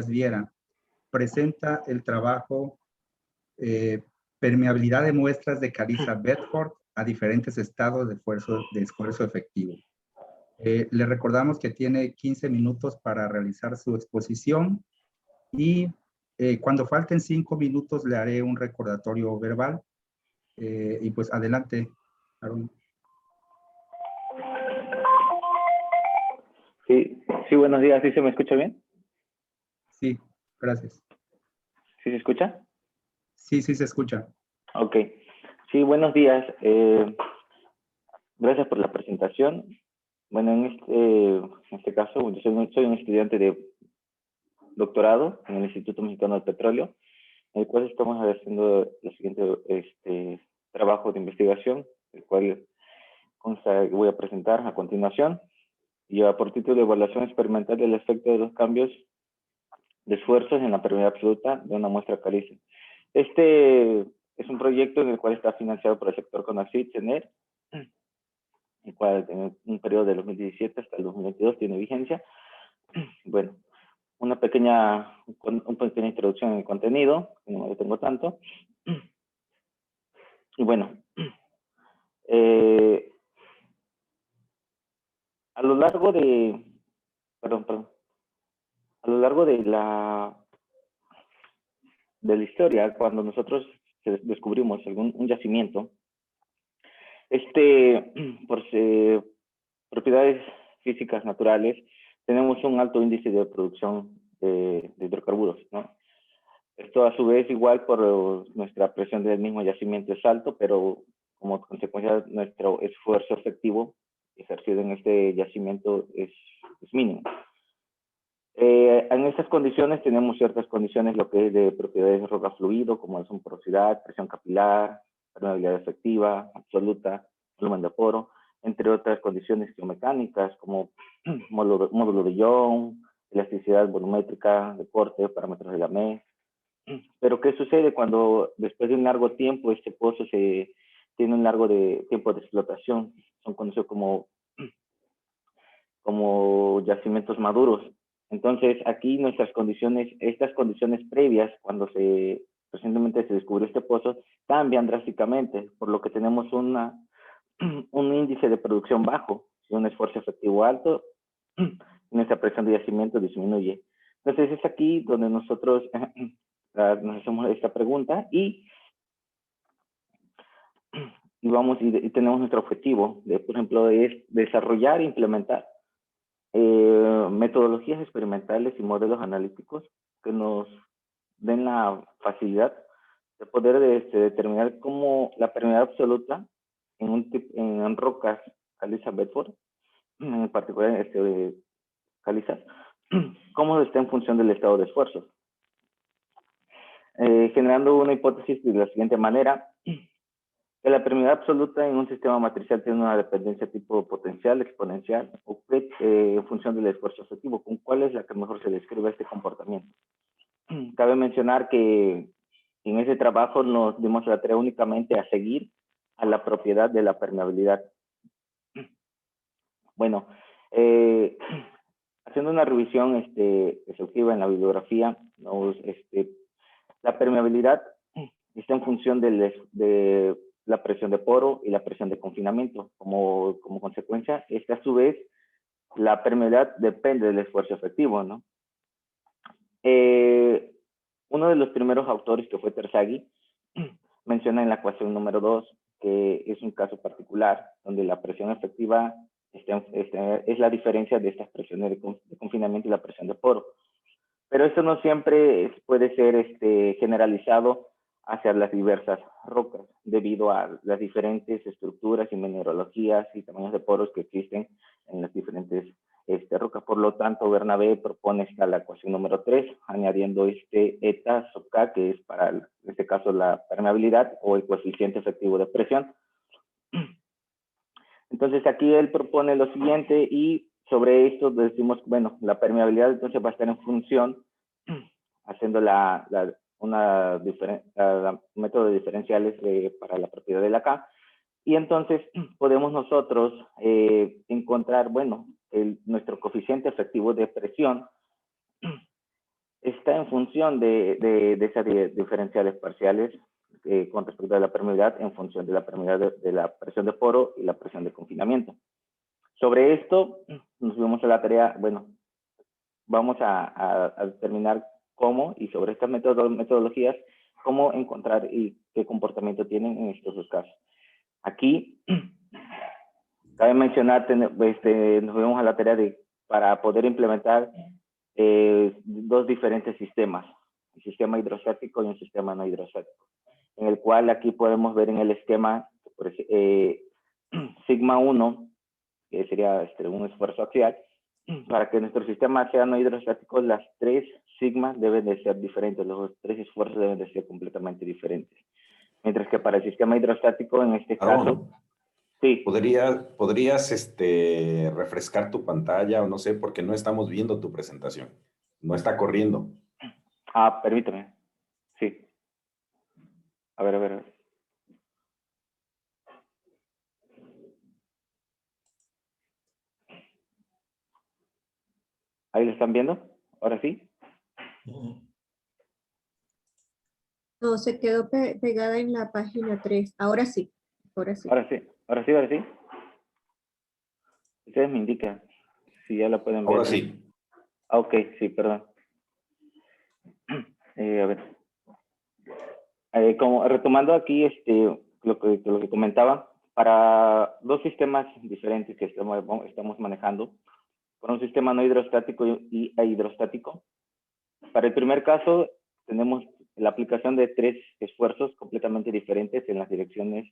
Viera presenta el trabajo Permeabilidad de muestras de caliza Bedford a diferentes estados de esfuerzo efectivo. Le recordamos que tiene 15 minutos para realizar su exposición y cuando falten 5 minutos le haré un recordatorio verbal. Y pues adelante, Aaron. Sí, buenos días. ¿Sí se me escucha bien? Sí, gracias. ¿Sí se escucha? Sí, sí se escucha. Ok. Sí, buenos días. Gracias por la presentación. Bueno, en este caso, yo soy un estudiante de doctorado en el Instituto Mexicano del Petróleo, en el cual estamos haciendo el siguiente trabajo de investigación, el cual voy a presentar a continuación. Lleva por título de Evaluación Experimental del efecto de los cambios de esfuerzos en la permeabilidad absoluta de una muestra caliza. Este es un proyecto en el cual está financiado por el sector CONACYT, CENER, el cual en un periodo de 2017 hasta el 2022 tiene vigencia. Bueno, una pequeña introducción en el contenido, no lo tengo tanto. Y bueno, a lo largo de, a lo largo de la historia, cuando nosotros descubrimos un yacimiento, por propiedades físicas naturales, tenemos un alto índice de producción de hidrocarburos, ¿no? Esto a su vez igual por nuestra presión del mismo yacimiento es alto, pero como consecuencia nuestro esfuerzo efectivo ejercido en este yacimiento es mínimo. En estas condiciones tenemos ciertas condiciones, lo que es de propiedades de roca fluido, como son porosidad, presión capilar, permeabilidad efectiva, absoluta, volumen de poro, entre otras condiciones geomecánicas como módulo de Young, elasticidad volumétrica, de corte, parámetros de la MES. Pero ¿qué sucede cuando después de un largo tiempo este pozo tiene un largo tiempo de explotación? Son conocidos como yacimientos maduros. Entonces, aquí estas condiciones previas, cuando recientemente se descubrió este pozo, cambian drásticamente, por lo que tenemos un índice de producción bajo, y un esfuerzo efectivo alto, y nuestra presión de yacimiento disminuye. Entonces, es aquí donde nosotros nos hacemos esta pregunta y tenemos nuestro objetivo, por ejemplo, es desarrollar e implementar metodologías experimentales y modelos analíticos que nos den la facilidad de poder determinar cómo la permeabilidad absoluta en rocas caliza Bedford, en particular calizas, cómo está en función del estado de esfuerzos. Generando una hipótesis de la siguiente manera: que la permeabilidad absoluta en un sistema matricial tiene una dependencia tipo potencial, exponencial, o en función del esfuerzo efectivo. ¿Con cuál es la que mejor se describe este comportamiento? Cabe mencionar que en ese trabajo nos dimos la tarea únicamente a seguir a la propiedad de la permeabilidad. Bueno, haciendo una revisión exhaustiva en la bibliografía, la permeabilidad está en función de la presión de poro y la presión de confinamiento. Como consecuencia, a su vez, la permeabilidad depende del esfuerzo efectivo, ¿no? Uno de los primeros autores, que fue Terzaghi, menciona en la ecuación número 2 que es un caso particular donde la presión efectiva es la diferencia de estas presiones de confinamiento y la presión de poro. Pero esto no siempre puede ser generalizado hacia las diversas rocas, debido a las diferentes estructuras y mineralogías y tamaños de poros que existen en las diferentes rocas. Por lo tanto, Bernabé propone la ecuación número 3, añadiendo eta sub k, que es para, en este caso, la permeabilidad o el coeficiente efectivo de presión. Entonces, aquí él propone lo siguiente, y sobre esto decimos, bueno, la permeabilidad entonces va a estar en función, haciendo un método de diferenciales para la propiedad de la K, y entonces podemos nosotros encontrar, bueno, nuestro coeficiente efectivo de presión está en función de esas diferenciales parciales con respecto a la permeabilidad en función de la permeabilidad de la presión de poro y la presión de confinamiento. Sobre esto nos vemos a la tarea, bueno, vamos a determinar cómo, y sobre estas metodologías, cómo encontrar y qué comportamiento tienen en estos dos casos. Aquí, cabe mencionar, nos vemos a la tarea para poder implementar dos diferentes sistemas, un sistema hidrostático y un sistema no hidrostático, en el cual aquí podemos ver en el esquema sigma 1, que sería un esfuerzo axial. Para que nuestro sistema sea no hidrostático, las tres sigmas deben de ser diferentes, los tres esfuerzos deben de ser completamente diferentes. Mientras que para el sistema hidrostático, en este caso, sí. ¿Podrías refrescar tu pantalla o no sé, porque no estamos viendo tu presentación? No está corriendo. Ah, permítame. Sí. A ver. ¿Ahí lo están viendo? ¿Ahora sí? No, se quedó pegada en la página 3. Ahora sí. Ahora sí. Ustedes me indican si ya la pueden ver. Ahora sí. Ah, ok, sí, perdón. A ver. Como retomando aquí lo que comentaba, para dos sistemas diferentes que estamos manejando, por un sistema no hidrostático y hidrostático. Para el primer caso, tenemos la aplicación de tres esfuerzos completamente diferentes en las direcciones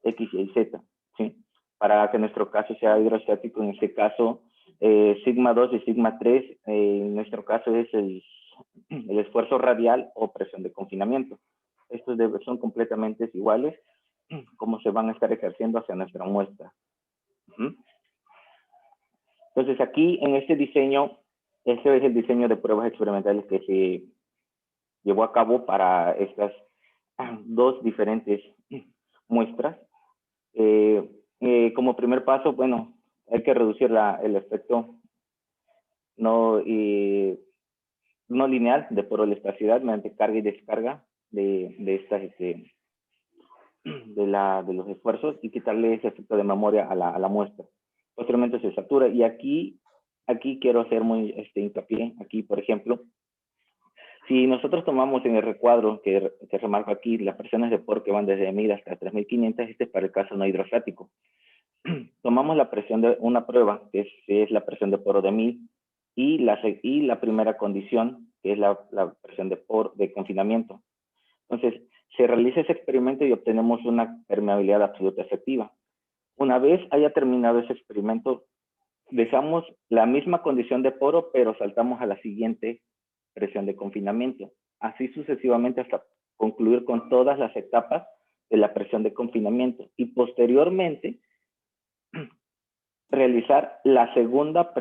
X y Z, ¿sí? Para que nuestro caso sea hidrostático, en este caso, sigma 2 y sigma 3, en nuestro caso es el esfuerzo radial o presión de confinamiento. Estos son completamente iguales, como se van a estar ejerciendo hacia nuestra muestra. Entonces aquí en este diseño, este es el diseño de pruebas experimentales que se llevó a cabo para estas dos diferentes muestras. Como primer paso, bueno, hay que reducir el efecto no lineal de poroelasticidad mediante carga y descarga de los esfuerzos y quitarle ese efecto de memoria a la muestra. Posteriormente se satura y aquí quiero hacer muy hincapié. Aquí, por ejemplo, si nosotros tomamos en el recuadro que remarco aquí las presiones de poro que van desde 1000 hasta 3500, este es para el caso no hidrostático. Tomamos la presión de una prueba, que es la presión de poro de 1000, y la primera condición, que es la presión de confinamiento. Entonces, se realiza ese experimento y obtenemos una permeabilidad absoluta efectiva. Una vez haya terminado ese experimento, dejamos la misma condición de poro, pero saltamos a la siguiente presión de confinamiento. Así sucesivamente hasta concluir con todas las etapas de la presión de confinamiento. Y posteriormente, realizar la segunda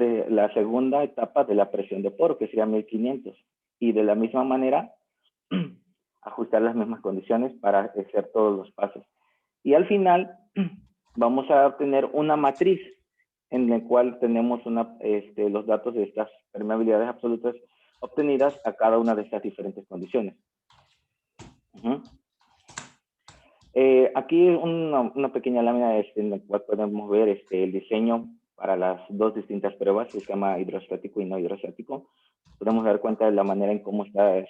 etapa de la presión de poro, que sería 1500. Y de la misma manera, ajustar las mismas condiciones para hacer todos los pasos. Y al final, vamos a obtener una matriz en la cual tenemos los datos de estas permeabilidades absolutas obtenidas a cada una de estas diferentes condiciones. Aquí una pequeña lámina en la cual podemos ver el diseño para las dos distintas pruebas, el esquema hidrostático y no hidrostático. Podemos dar cuenta de la manera en cómo está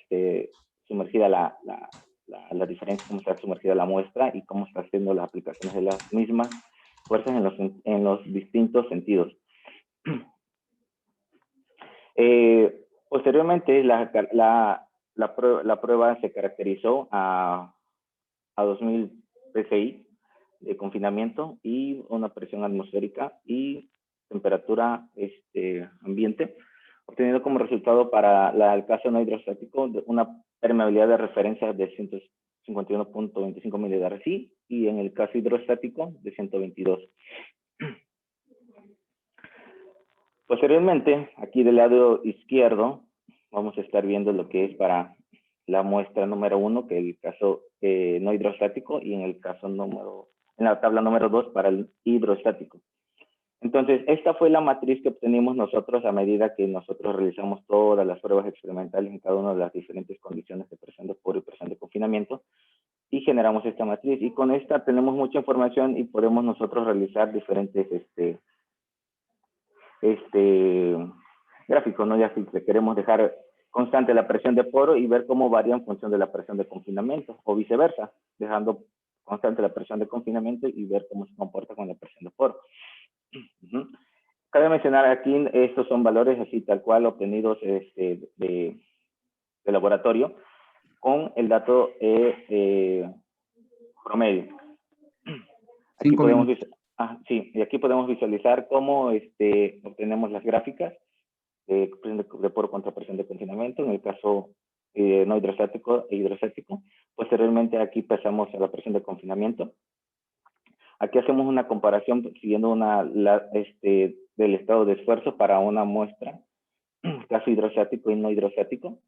sumergida la diferencia, cómo está sumergida la muestra y cómo está haciendo las aplicaciones de las mismas fuerzas en los distintos sentidos. Posteriormente, la prueba se caracterizó a 2000 psi de confinamiento y una presión atmosférica y temperatura ambiente, obteniendo como resultado para el caso no hidrostático una permeabilidad de referencia de 151.25 milidarcy y en el caso hidrostático de 122. Posteriormente, aquí del lado izquierdo, vamos a estar viendo lo que es para la muestra número 1, que es el caso no hidrostático, y en la tabla número 2 para el hidrostático. Entonces, esta fue la matriz que obtenimos nosotros a medida que nosotros realizamos todas las pruebas experimentales en cada una de las diferentes condiciones de presión de poro y presión de confinamiento, y generamos esta matriz. Y con esta tenemos mucha información y podemos nosotros realizar diferentes gráficos, ¿no? Ya si queremos dejar constante la presión de poro y ver cómo varía en función de la presión de confinamiento, o viceversa, dejando constante la presión de confinamiento y ver cómo se comporta con la presión de poro. Cabe mencionar aquí, estos son valores así tal cual obtenidos de laboratorio con el dato promedio. Aquí podemos, sí, y aquí podemos visualizar cómo obtenemos las gráficas de presión de poro contra presión de confinamiento, en el caso no hidrostático e hidrostático. Posteriormente aquí pasamos a la presión de confinamiento. Aquí hacemos una comparación siguiendo del estado de esfuerzo para una muestra, caso hidrostático y no hidrostático,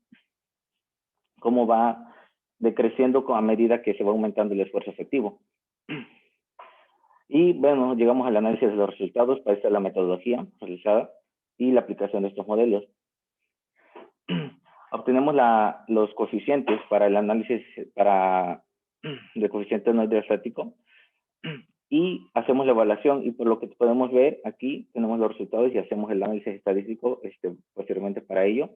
cómo va decreciendo a medida que se va aumentando el esfuerzo efectivo. Y bueno, llegamos al análisis de los resultados. Para esta es la metodología realizada y la aplicación de estos modelos. Obtenemos los coeficientes para el análisis del coeficiente no hidrostático y hacemos la evaluación, y por lo que podemos ver aquí tenemos los resultados y hacemos el análisis estadístico posteriormente para ello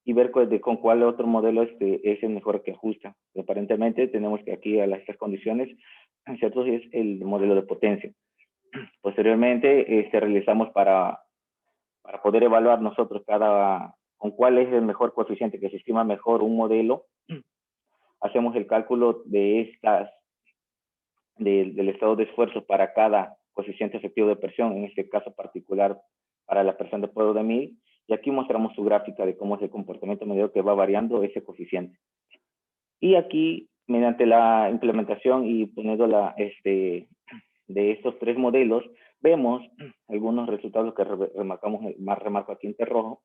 y ver con cuál otro modelo es el mejor que ajusta. Aparentemente tenemos que aquí a estas condiciones, ¿cierto? Es el modelo de potencia. Posteriormente realizamos para poder evaluar nosotros con cuál es el mejor coeficiente que se estima mejor un modelo, hacemos el cálculo del estado de esfuerzo para cada coeficiente efectivo de presión, en este caso particular para la presión de poro de 1000, y aquí mostramos su gráfica de cómo es el comportamiento medio que va variando ese coeficiente. Y aquí, mediante la implementación y poniendo de estos tres modelos, vemos algunos resultados que remarco aquí en rojo.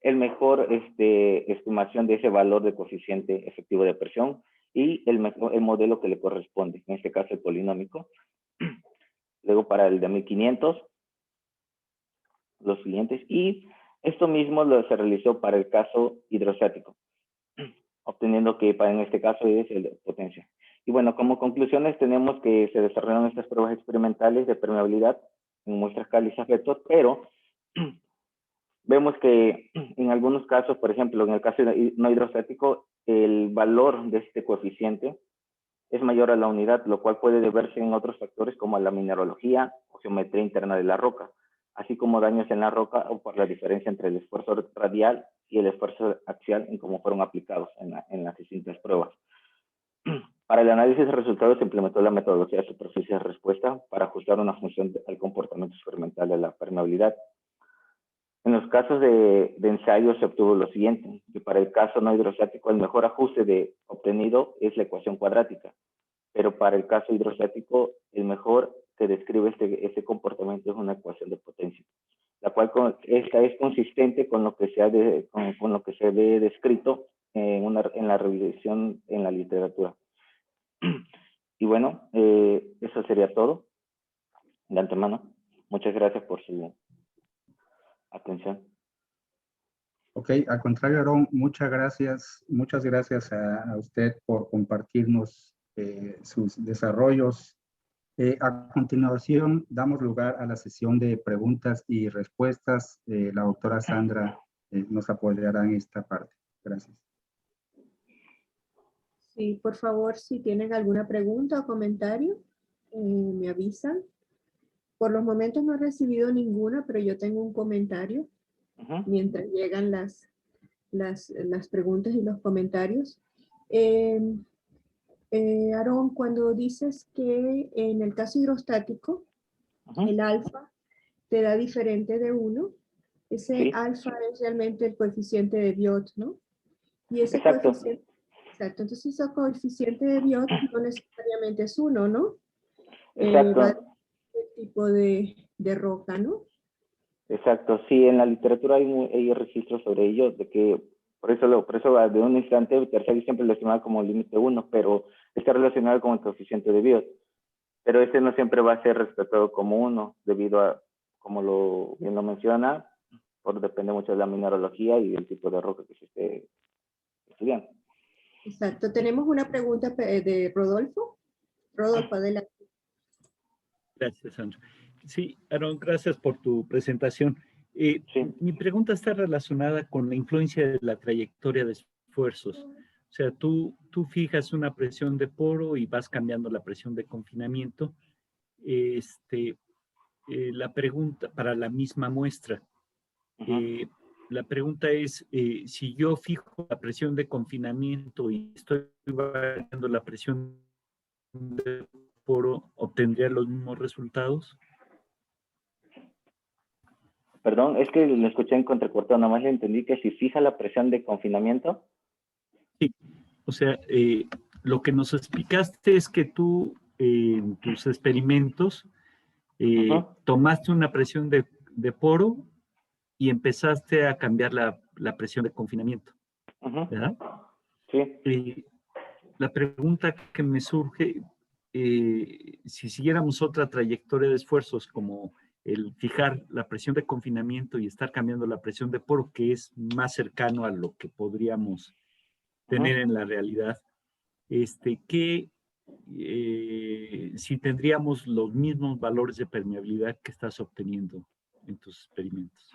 El mejor estimación de ese valor de coeficiente efectivo de presión y el modelo que le corresponde, en este caso el polinómico. Luego para el de 1500, los siguientes, y esto mismo se realizó para el caso hidrostático, obteniendo que en este caso es el de potencia. Y bueno, como conclusiones tenemos que se desarrollaron estas pruebas experimentales de permeabilidad en muestras cálidas fetos, pero vemos que en algunos casos, por ejemplo, en el caso no hidrostático, el valor de este coeficiente es mayor a la unidad, lo cual puede deberse en otros factores como la mineralogía o geometría interna de la roca, así como daños en la roca o por la diferencia entre el esfuerzo radial y el esfuerzo axial en cómo fueron aplicados en las distintas pruebas. Para el análisis de resultados se implementó la metodología de superficie de respuesta para ajustar una función al comportamiento experimental de la permeabilidad. En los casos de ensayo se obtuvo lo siguiente, que para el caso no hidrostático el mejor ajuste obtenido es la ecuación cuadrática, pero para el caso hidrostático el mejor que describe este comportamiento es una ecuación de potencia, la cual esta es consistente con lo que se ve descrito en la revisión en la literatura. Y bueno, eso sería todo de antemano. Muchas gracias por su atención. Ok, al contrario, Aarón, muchas gracias a usted por compartirnos sus desarrollos. A continuación, damos lugar a la sesión de preguntas y respuestas. La doctora Sandra nos apoyará en esta parte. Gracias. Sí, por favor, si tienen alguna pregunta o comentario, me avisan. Por los momentos no he recibido ninguna, pero yo tengo un comentario mientras llegan las preguntas y los comentarios. Aarón, cuando dices que en el caso hidrostático, el alfa te da diferente de 1, ese alfa es realmente el coeficiente de Biot, ¿no? Y ese coeficiente, exacto, entonces ese coeficiente de Biot no necesariamente es 1, ¿no? Exacto. Va el tipo de roca, ¿no? Exacto, sí, en la literatura hay registros sobre ello, de que por eso de un instante Terceli siempre lo estimaba como límite 1, pero está relacionado con el coeficiente de Biot. pero este no siempre va a ser respetado como 1, debido a, como bien lo menciona, depende mucho de la mineralogía y del tipo de roca que se esté estudiando. Exacto. Tenemos una pregunta de Rodolfo. Rodolfo, adelante. Gracias, Sandra. Sí, Aaron, gracias por tu presentación. Sí. Mi pregunta está relacionada con la influencia de la trayectoria de esfuerzos. O sea, tú fijas una presión de poro y vas cambiando la presión de confinamiento. La pregunta para la misma muestra. La pregunta es, si yo fijo la presión de confinamiento y estoy variando la presión de poro, ¿obtendría los mismos resultados? Perdón, es que lo escuché en contracortado, nada más le entendí que si fija la presión de confinamiento. Sí, o sea, lo que nos explicaste es que tú en tus experimentos tomaste una presión de poro y empezaste a cambiar la presión de confinamiento, ¿verdad? Sí. La pregunta que me surge, si siguiéramos otra trayectoria de esfuerzos como el fijar la presión de confinamiento y estar cambiando la presión de poro, que es más cercano a lo que podríamos tener en la realidad, si tendríamos los mismos valores de permeabilidad que estás obteniendo en tus experimentos.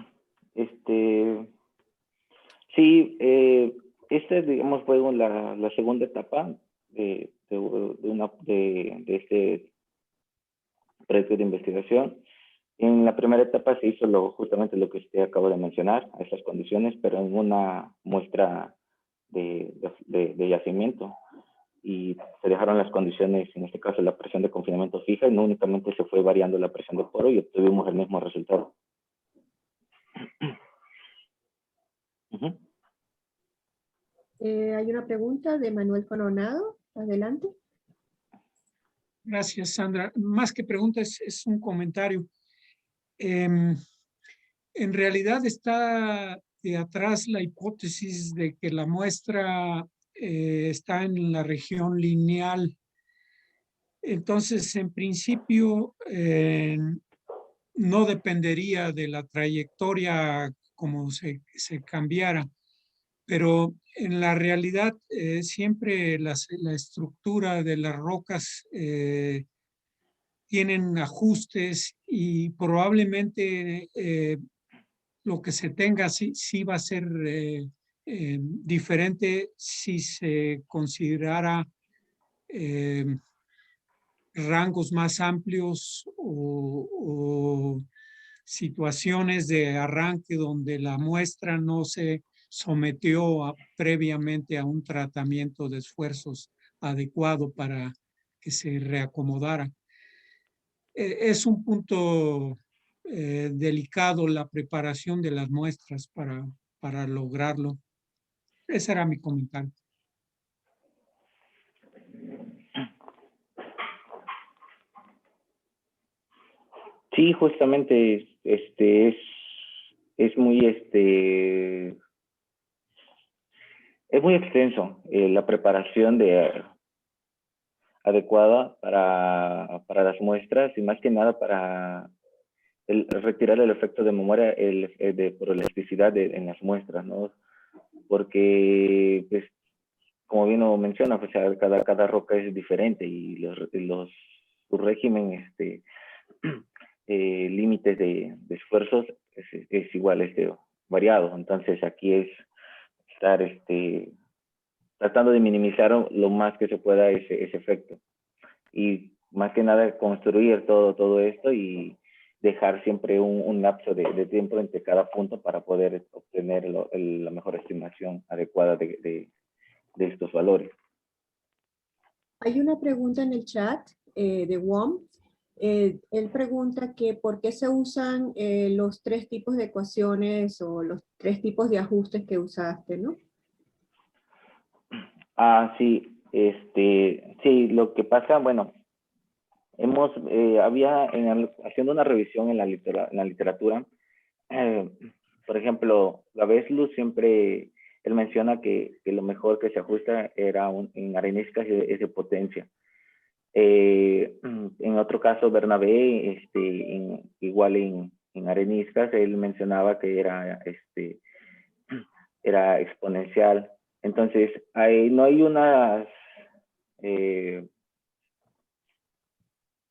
Sí, digamos, fue la segunda etapa de este proyecto de investigación. En la primera etapa se hizo justamente lo que usted acaba de mencionar, a esas condiciones, pero en una muestra de yacimiento. Y se dejaron las condiciones, en este caso la presión de confinamiento fija, y no únicamente se fue variando la presión de poro y obtuvimos el mismo resultado. Hay una pregunta de Manuel Coronado. Adelante. Gracias, Sandra. Más que pregunta, es un comentario. En realidad está de atrás la hipótesis de que la muestra está en la región lineal. Entonces, en principio, no dependería de la trayectoria como se cambiara, pero en la realidad siempre la estructura de las rocas tienen ajustes y probablemente lo que se tenga sí va a ser diferente si se considerara rangos más amplios o situaciones de arranque donde la muestra no se sometió previamente a un tratamiento de esfuerzos adecuado para que se reacomodara. Es un punto delicado la preparación de las muestras para lograrlo. Ese era mi comentario. Sí, justamente es muy extenso la preparación adecuada para las muestras y más que nada para retirar el efecto de memoria por elasticidad en las muestras, ¿no? Porque, pues, como bien lo menciona, pues, cada roca es diferente y su régimen, límites de esfuerzos es igual, variado. Entonces aquí es estar tratando de minimizar lo más que se pueda ese efecto. Y más que nada construir todo esto y dejar siempre un lapso de tiempo entre cada punto para poder obtener la mejor estimación adecuada de estos valores. Hay una pregunta en el chat de WOM. Él pregunta que por qué se usan los 3 tipos de ecuaciones o los 3 tipos de ajustes que usaste, ¿no? Sí, sí, lo que pasa, bueno, haciendo una revisión en la literatura, por ejemplo, Gaveslu siempre, él menciona que lo mejor que se ajusta era en areniscas es de potencia. En otro caso, Bernabé, igual en areniscas, él mencionaba que era exponencial. Entonces, no hay una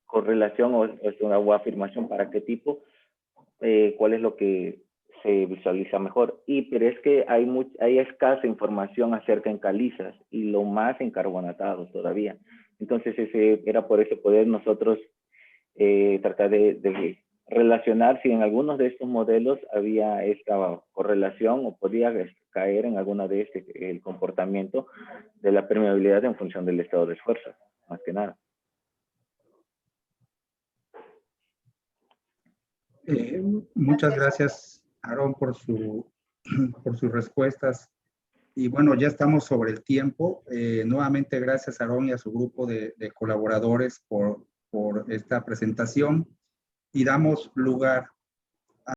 correlación o afirmación para qué tipo, cuál es lo que se visualiza mejor. Pero es que hay escasa información acerca en calizas y lo más en carbonatados todavía. Entonces, era por eso poder nosotros tratar de relacionar si en algunos de estos modelos había esta correlación o podía caer en alguna de el comportamiento de la permeabilidad en función del estado de esfuerzo, más que nada. Muchas gracias, Aarón, por sus respuestas. Y bueno, ya estamos sobre el tiempo. Nuevamente, gracias a Aarón y a su grupo de colaboradores por esta presentación. Y damos lugar